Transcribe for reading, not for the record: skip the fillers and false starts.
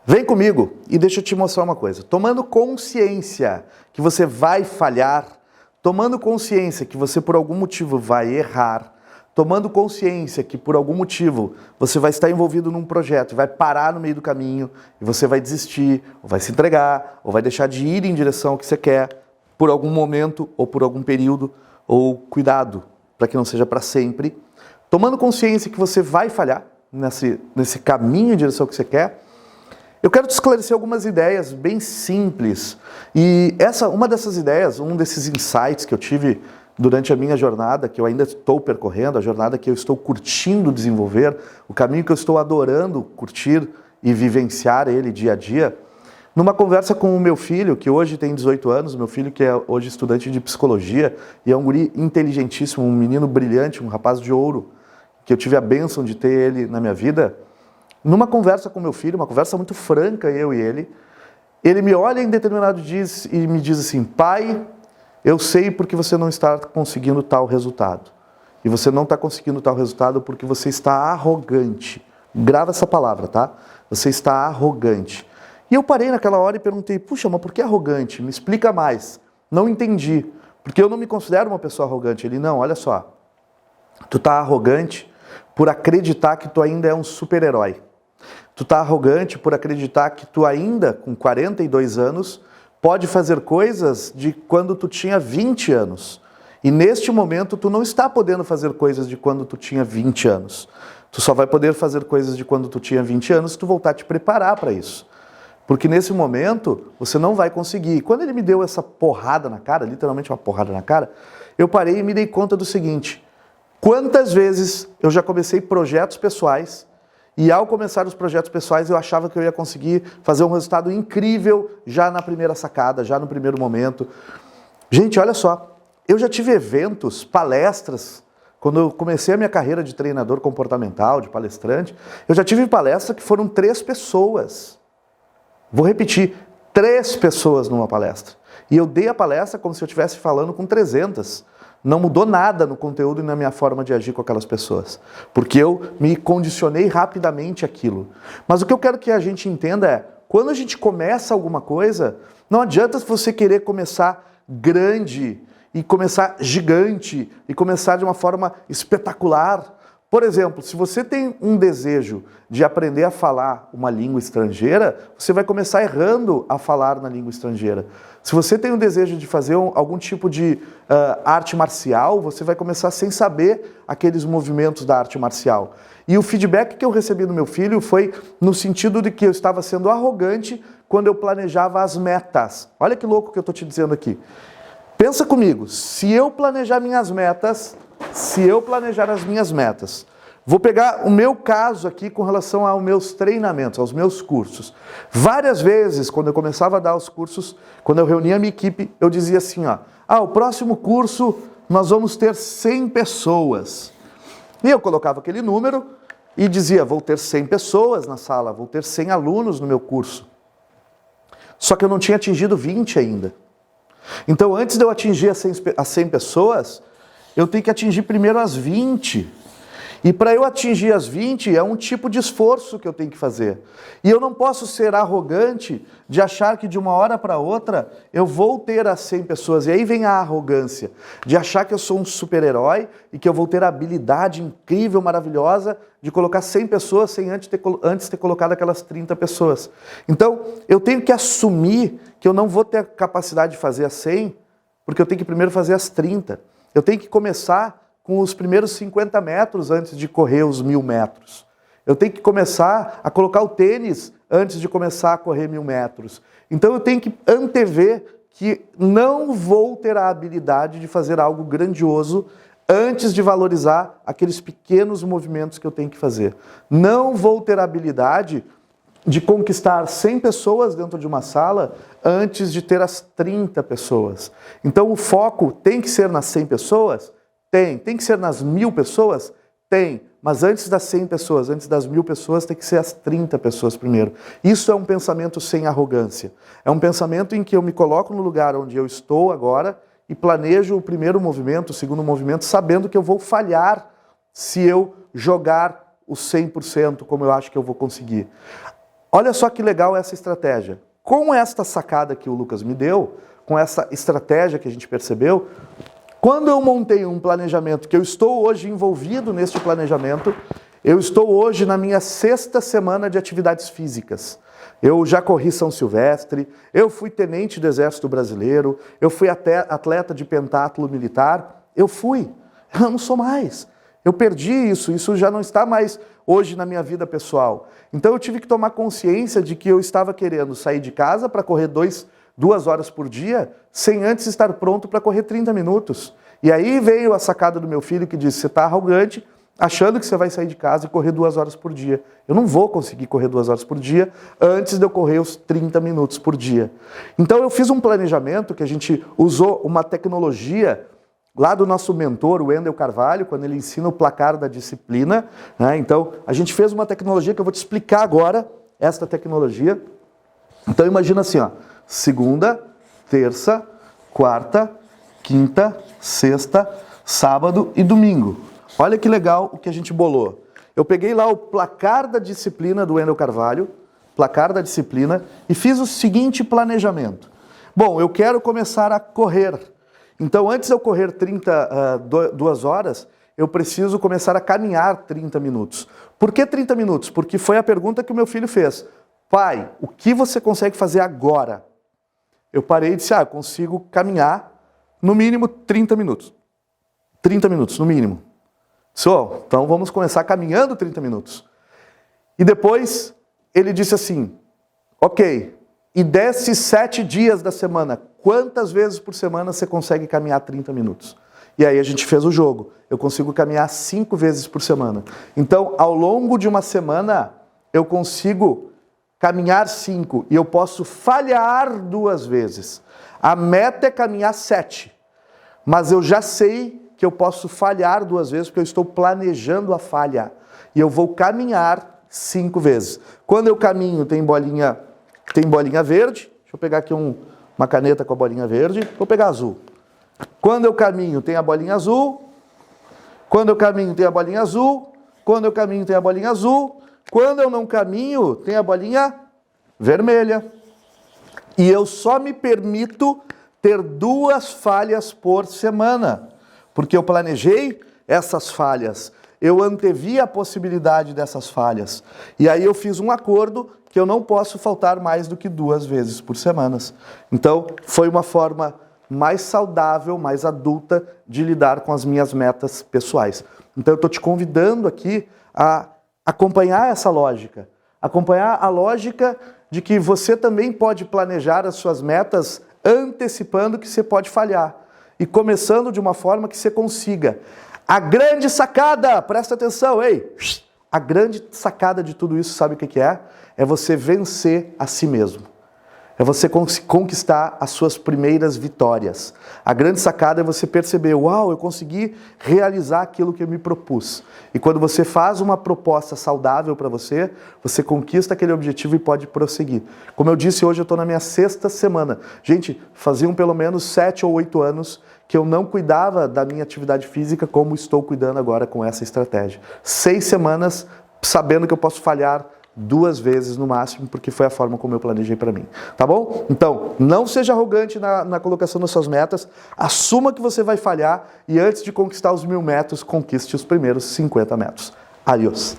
Vem comigo e deixa eu te mostrar uma coisa. Tomando consciência que você vai falhar, tomando consciência que você por algum motivo vai errar, tomando consciência que por algum motivo você vai estar envolvido num projeto e vai parar no meio do caminho e você vai desistir, ou vai se entregar, ou vai deixar de ir em direção ao que você quer por algum momento ou por algum período, ou cuidado, para que não seja para sempre. Tomando consciência que você vai falhar nesse caminho em direção ao que você quer, eu quero te esclarecer algumas ideias bem simples. E uma dessas ideias, um desses insights que eu tive durante a minha jornada, que eu ainda estou percorrendo, a jornada que eu estou curtindo desenvolver, o caminho que eu estou adorando curtir e vivenciar ele dia a dia, numa conversa com o meu filho, que hoje tem 18 anos, meu filho que é hoje estudante de psicologia, e é um guri inteligentíssimo, um menino brilhante, um rapaz de ouro, que eu tive a bênção de ter ele na minha vida. Numa conversa com meu filho, uma conversa muito franca, eu e ele me olha em determinado dia e me diz assim: pai, eu sei porque você não está conseguindo tal resultado. E você não está conseguindo tal resultado porque você está arrogante. Grava essa palavra, tá? Você está arrogante. E eu parei naquela hora e perguntei: puxa, mas por que arrogante? Me explica mais. Não entendi. Porque eu não me considero uma pessoa arrogante. Ele: não, olha só. Tu tá arrogante por acreditar que tu ainda é um super-herói. Tu tá arrogante por acreditar que tu ainda, com 42 anos, pode fazer coisas de quando tu tinha 20 anos. E neste momento tu não está podendo fazer coisas de quando tu tinha 20 anos. Tu só vai poder fazer coisas de quando tu tinha 20 anos se tu voltar a te preparar para isso. Porque nesse momento você não vai conseguir. Quando ele me deu essa porrada na cara, literalmente uma porrada na cara, eu parei e me dei conta do seguinte: quantas vezes eu já comecei projetos pessoais e ao começar os projetos pessoais eu achava que eu ia conseguir fazer um resultado incrível já na primeira sacada, já no primeiro momento. Gente, olha só, eu já tive eventos, palestras, quando eu comecei a minha carreira de treinador comportamental, de palestrante, eu já tive palestra que foram 3 pessoas. Vou repetir, 3 pessoas numa palestra. E eu dei a palestra como se eu estivesse falando com 300. Não mudou nada no conteúdo e na minha forma de agir com aquelas pessoas. Porque eu me condicionei rapidamente àquilo. Mas o que eu quero que a gente entenda é, quando a gente começa alguma coisa, não adianta você querer começar grande, e começar gigante, e começar de uma forma espetacular. Por exemplo, se você tem um desejo de aprender a falar uma língua estrangeira, você vai começar errando a falar na língua estrangeira. Se você tem um desejo de fazer algum tipo de arte marcial, você vai começar sem saber aqueles movimentos da arte marcial. E o feedback que eu recebi do meu filho foi no sentido de que eu estava sendo arrogante quando eu planejava as metas. Olha que louco que eu estou te dizendo aqui. Pensa comigo, se eu planejar as minhas metas, vou pegar o meu caso aqui com relação aos meus treinamentos, aos meus cursos. Várias vezes, quando eu começava a dar os cursos, quando eu reunia a minha equipe, eu dizia assim, o próximo curso nós vamos ter 100 pessoas. E eu colocava aquele número e dizia, vou ter 100 pessoas na sala, vou ter 100 alunos no meu curso. Só que eu não tinha atingido 20 ainda. Então, antes de eu atingir as 100 pessoas, eu tenho que atingir primeiro as 20. E para eu atingir as 20, é um tipo de esforço que eu tenho que fazer. E eu não posso ser arrogante de achar que de uma hora para outra eu vou ter as 100 pessoas. E aí vem a arrogância de achar que eu sou um super-herói e que eu vou ter a habilidade incrível, maravilhosa de colocar 100 pessoas sem antes ter colocado aquelas 30 pessoas. Então, eu tenho que assumir que eu não vou ter a capacidade de fazer as 100, porque eu tenho que primeiro fazer as 30. Eu tenho que começar com os primeiros 50 metros antes de correr os 1000 metros. Eu tenho que começar a colocar o tênis antes de começar a correr 1000 metros. Então eu tenho que antever que não vou ter a habilidade de fazer algo grandioso antes de valorizar aqueles pequenos movimentos que eu tenho que fazer. Não vou ter a habilidade de conquistar 100 pessoas dentro de uma sala antes de ter as 30 pessoas. Então o foco tem que ser nas 100 pessoas? Tem. Tem que ser nas 1000 pessoas? Tem. Mas antes das 100 pessoas, antes das 1000 pessoas, tem que ser as 30 pessoas primeiro. Isso é um pensamento sem arrogância. É um pensamento em que eu me coloco no lugar onde eu estou agora e planejo o primeiro movimento, o segundo movimento, sabendo que eu vou falhar se eu jogar o 100% como eu acho que eu vou conseguir. Olha só que legal essa estratégia. Com esta sacada que o Lucas me deu, com essa estratégia que a gente percebeu, quando eu montei um planejamento, que eu estou hoje envolvido neste planejamento, eu estou hoje na minha 6ª semana de atividades físicas. Eu já corri São Silvestre, eu fui tenente do Exército Brasileiro, eu fui atleta de pentatlo militar, eu não sou mais. Eu perdi isso já não está mais hoje na minha vida pessoal. Então eu tive que tomar consciência de que eu estava querendo sair de casa para correr 2 horas por dia, sem antes estar pronto para correr 30 minutos. E aí veio a sacada do meu filho que disse, você está arrogante, achando que você vai sair de casa e correr 2 horas por dia. Eu não vou conseguir correr 2 horas por dia antes de eu correr os 30 minutos por dia. Então eu fiz um planejamento que a gente usou uma tecnologia lá do nosso mentor, o Wendel Carvalho, quando ele ensina o placar da disciplina, né? Então, a gente fez uma tecnologia que eu vou te explicar agora, esta tecnologia. Então, imagina assim, ó, segunda, terça, quarta, quinta, sexta, sábado e domingo. Olha que legal o que a gente bolou. Eu peguei lá o placar da disciplina do Wendel Carvalho, placar da disciplina, e fiz o seguinte planejamento. Bom, eu quero começar a correr. Então, antes de eu correr 2 horas, eu preciso começar a caminhar 30 minutos. Por que 30 minutos? Porque foi a pergunta que o meu filho fez. Pai, o que você consegue fazer agora? Eu parei e disse, eu consigo caminhar no mínimo 30 minutos. 30 minutos, no mínimo. Então vamos começar caminhando 30 minutos. E depois ele disse assim, ok, e desses 7 dias da semana, quantas vezes por semana você consegue caminhar 30 minutos? E aí a gente fez o jogo. Eu consigo caminhar 5 vezes por semana. Então, ao longo de uma semana, eu consigo caminhar 5 e eu posso falhar 2 vezes. A meta é caminhar 7. Mas eu já sei que eu posso falhar 2 vezes porque eu estou planejando a falha. E eu vou caminhar 5 vezes. Quando eu caminho, tem bolinha verde. Deixa eu pegar aqui uma caneta com a bolinha verde. Vou pegar azul. Quando eu caminho, tem a bolinha azul. Quando eu caminho, tem a bolinha azul. Quando eu caminho, tem a bolinha azul. Quando eu não caminho, tem a bolinha vermelha. E eu só me permito ter 2 falhas por semana. Porque eu planejei essas falhas. Eu antevi a possibilidade dessas falhas. E aí eu fiz um acordo que eu não posso faltar mais do que 2 vezes por semana. Então, foi uma forma mais saudável, mais adulta de lidar com as minhas metas pessoais. Então, eu estou te convidando aqui a acompanhar essa lógica. Acompanhar a lógica de que você também pode planejar as suas metas antecipando que você pode falhar. E começando de uma forma que você consiga. A grande sacada, presta atenção, ei! A grande sacada de tudo isso, sabe o que é? É você vencer a si mesmo. É você conquistar as suas primeiras vitórias. A grande sacada é você perceber, uau, eu consegui realizar aquilo que eu me propus. E quando você faz uma proposta saudável para você, você conquista aquele objetivo e pode prosseguir. Como eu disse, hoje eu estou na minha 6ª semana. Gente, faziam pelo menos 7 ou 8 anos que eu não cuidava da minha atividade física como estou cuidando agora com essa estratégia. 6 semanas sabendo que eu posso falhar 2 vezes no máximo, porque foi a forma como eu planejei para mim. Tá bom? Então, não seja arrogante na colocação das suas metas, assuma que você vai falhar e antes de conquistar os 1000 metros, conquiste os primeiros 50 metros. Adiós!